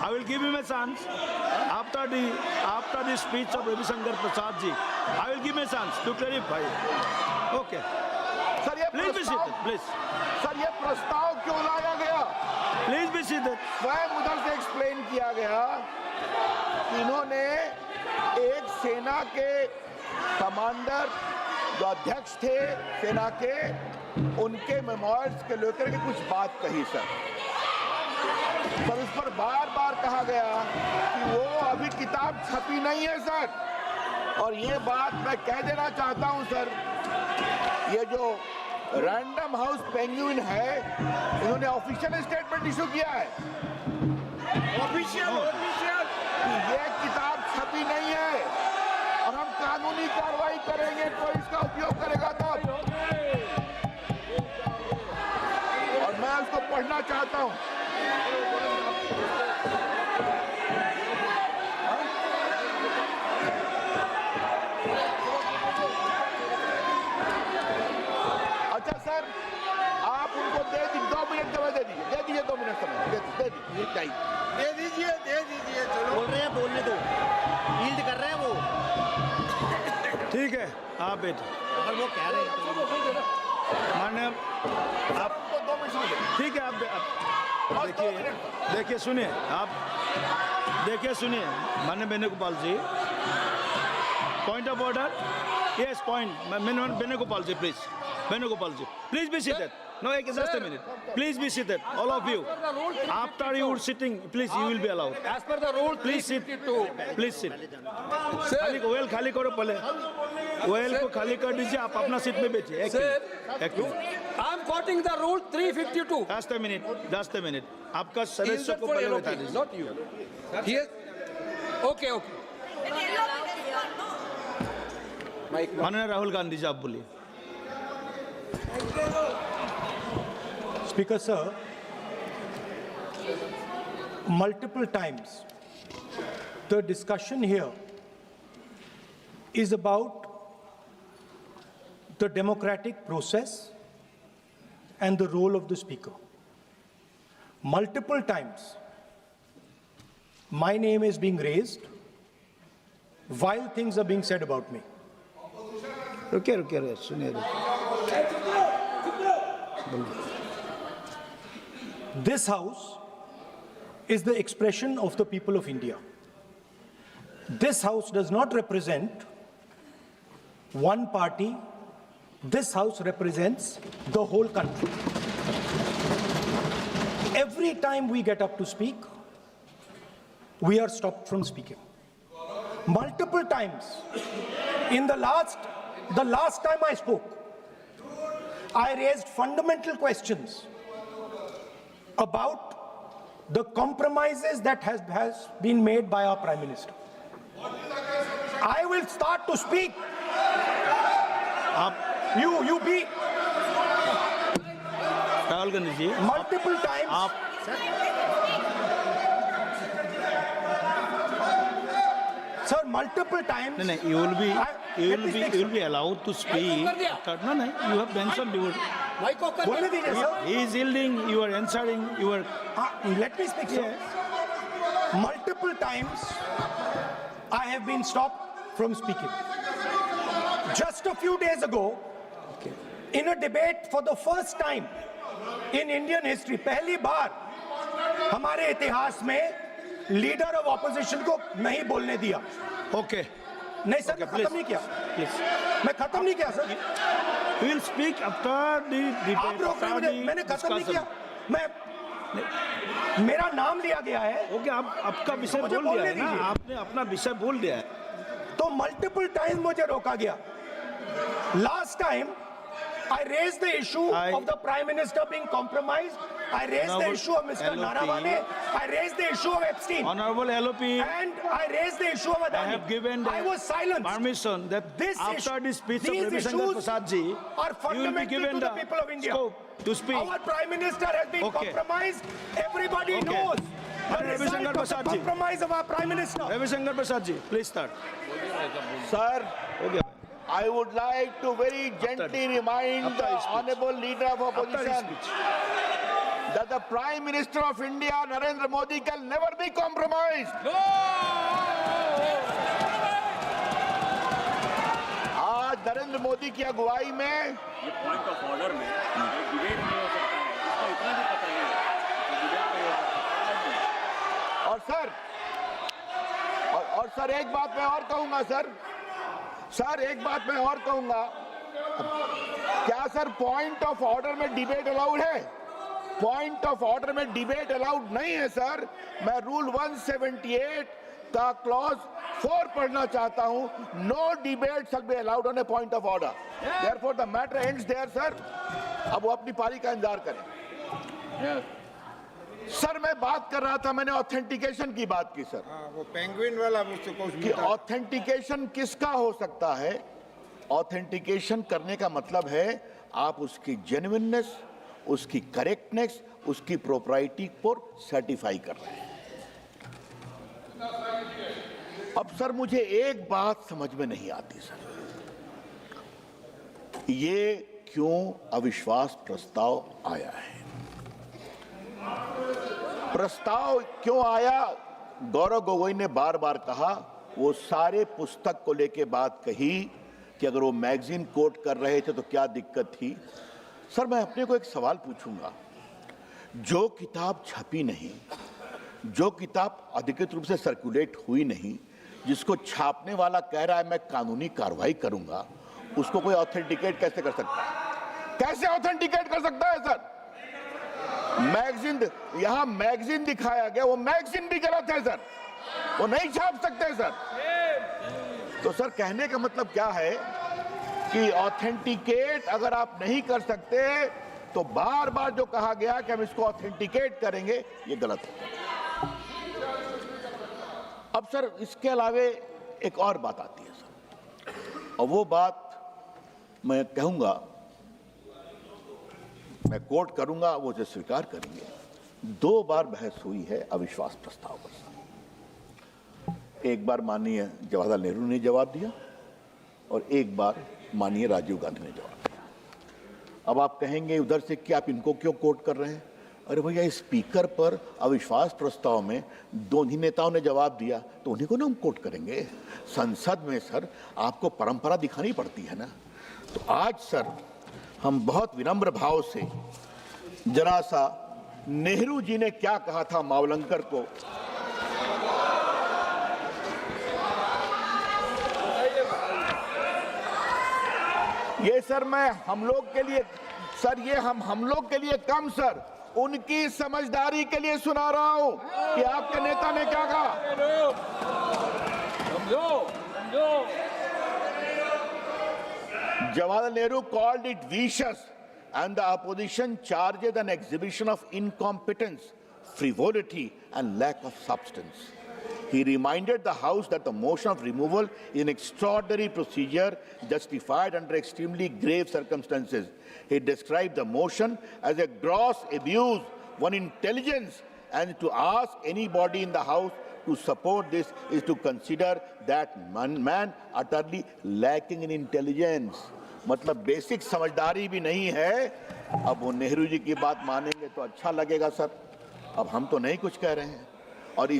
I will give him a chance after the speech of Ravi Shankar Prasad ji. I will give him a chance to clarify. Okay. Sir ये Please be seated. Please. Sir ये प्रस्ताव क्यों लाया गया? Please be seated. स्वयं उधर से explain किया गया कि इन्होंने एक सेना के कमांडर जो अध्यक्ष थे सेना के, उनके मेमोयर्स के लेकर के कुछ बात कही सर। पर उस पर बार बार कहा गया कि वो अभी किताब छपी नहीं है सर। और ये बात मैं कह देना चाहता हूं सर, ये जो रैंडम हाउस पेंगुइन है, इन्होंने ऑफिशियल स्टेटमेंट इशू किया है, ऑफिशियल कि ये किताब छपी नहीं है और हम कानूनी कार्रवाई करेंगे कोई इसका उपयोग करेगा तब। और मैं उसको पढ़ना चाहता हूं। अच्छा सर, आप उनको दे दी 2 मिनट समय दे दीजिए 2 मिनट समय दे दीजिए चलो बोल रहे हैं, बोलने दो, यील्ड कर रहे हैं वो। ठीक है, आप बैठे। अगर वो कह रहे हैं मान्य आप 2 मिनट समय ठीक है, आप देखिए सुनिए, आप देखिए सुनिए माननीय Venugopal ji, point of order. Yes point. Venugopal ji please, Venugopal ji please be seated. No, just a minute. Please be seated, all of you. After you are sitting, please you will be allowed. As per the rule, Please sit. 352. Please sit. Well खाली करो पहले, well को खाली कर दीजिए, आप अपना seat में बैठिए। एक minute. I am quoting the rule 352. Just a minute. आपका सदस्य को For पहले LOP, बैठा दीजिए। not you. Yes. Okay. माननीय राहुल गांधी जी, आप बोलिए। Speaker sir, multiple times the discussion here is about the democratic process and the role of the speaker. Multiple times my name is being raised while things are being said about me. रुकिए सुनिए। This house is the expression of the people of India. This house does not represent one party. This house represents the whole country. Every time we get up to speak, we are stopped from speaking. Multiple times. In the last time I spoke, I raised fundamental questions about the compromises that has been made by our Prime Minister. I will start to speak. You be Rahul Gandhi ji, multiple times. Sir, multiple times. नहीं, you will be allowed to speak. No, you have mentioned you. बोलने दीजिए sir. He is yielding, you are answering, you are. Let me speak, sir. Multiple times I have been stopped from speaking. Just a few days ago, in a debate for the first time in Indian history, पहली बार हमारे इतिहास में leader of opposition को नहीं बोलने दिया। Okay. नहीं sir, मैं खत्म नहीं किया। मैं खत्म नहीं किया sir. We will speak after the debate. आप रोक रहे हैं मुझे, मैंने खत्म नहीं किया। मेरा नाम लिया गया है। ओके, आप आपका विषय बोल दिया है ना, आपने अपना विषय बोल दिया है। तो मल्टीपल टाइम मुझे रोका गया। Last time I raised the issue of the Prime Minister being compromised. I raised the issue of Mr. Narawane. I raised the issue of Epstein. Honorable LOP. And I raised the issue of Adani. I have given I was silenced. permission that after the speech of Ravi Shankar Prasad ji, are fundamental to the people of India. To speak. Our Prime Minister has been compromised. Everybody knows. Ravi Shankar Prasad ji. Compromise of our Prime Minister. Ravi Shankar Prasad ji, please start. Sir, Okay. I would like to very gently remind the honorable leader of opposition that the Prime Minister of India, Narendra Modi, can never be compromised. आज नरेंद्र मोदी की अगुवाई में ये point of order में debate नहीं हो सकता है, इसको इतना भी पता नहीं है डिबेट नहीं हो सकता। और सर एक बात मैं और कहूंगा सर एक बात मैं और कहूंगा, क्या सर पॉइंट ऑफ ऑर्डर में डिबेट अलाउड है? पॉइंट ऑफ ऑर्डर में डिबेट अलाउड नहीं है सर। मैं रूल 178 का क्लॉज 4 पढ़ना चाहता हूं। No debate shall be allowed on a point of order. Therefore the matter ends there sir. अब वो अपनी पारी का इंतजार करें। सर मैं बात कर रहा था, मैंने ऑथेंटिकेशन की बात की सर। वो पेंगुइन वाला मुझसे कुछ कि ऑथेंटिकेशन किसका हो सकता है? ऑथेंटिकेशन करने का मतलब है आप उसकी जेन्युइननेस, उसकी करेक्टनेस, उसकी प्रोप्राइटी को सर्टिफाई कर रहे हैं। अब सर मुझे एक बात समझ में नहीं आती सर, ये क्यों अविश्वास प्रस्ताव आया है? प्रस्ताव क्यों आया? गौरव गोगोई ने बार बार कहा, वो सारे पुस्तक को लेके बात कही कि अगर वो मैगजीन कोट कर रहे थे तो क्या दिक्कत थी। सर मैं अपने को एक सवाल पूछूंगा, जो किताब छपी नहीं, जो किताब अधिकृत रूप से सर्कुलेट हुई नहीं, जिसको छापने वाला कह रहा है मैं कानूनी कार्रवाई करूंगा, उसको कोई ऑथेंटिकेट कैसे कर सकता है? कैसे ऑथेंटिकेट कर सकता है सर? मैगजीन, यहां मैगजीन दिखाया गया, वो मैगजीन भी गलत है सर, वो नहीं छाप सकते सर। तो सर कहने का मतलब क्या है कि ऑथेंटिकेट अगर आप नहीं कर सकते तो बार बार जो कहा गया कि हम इसको ऑथेंटिकेट करेंगे, ये गलत है। अब सर इसके अलावे एक और बात आती है सर, और वो बात मैं कहूंगा, मैं कोट करूंगा, वो उसे स्वीकार करेंगे। 2 बार बहस हुई है अविश्वास प्रस्ताव पर। एक बार माननीय जवाहरलाल नेहरू ने जवाब दिया और एक बार माननीय राजीव गांधी ने जवाब दिया। अब आप कहेंगे उधर से कि आप इनको क्यों कोट कर रहे हैं? अरे भैया, स्पीकर पर अविश्वास प्रस्ताव में दोनों नेताओं ने जवाब दिया तो उन्हीं को ना हम कोट करेंगे। संसद में सर आपको परंपरा दिखानी पड़ती है ना। तो आज सर हम बहुत विनम्र भाव से जरा सा नेहरू जी ने क्या कहा था मावलंकर को, ये सर मैं हम लोग के लिए सर, ये हम लोग के लिए कम सर, उनकी समझदारी के लिए सुना रहा हूं कि आपके नेता ने क्या कहा। Jawaharlal Nehru called it vicious and the opposition charged an exhibition of incompetence, frivolity and lack of substance. He reminded the House that the motion of removal is an extraordinary procedure justified under extremely grave circumstances. He described the motion as a gross abuse of intelligence, and to ask anybody in the House to support this is to consider that man utterly lacking in intelligence. मतलब basic समझदारी भी नहीं है। अब वो नेहरू जी की बात मानेंगे तो अच्छा लगेगा सर, अब हम तो नहीं कुछ कह रहे हैं।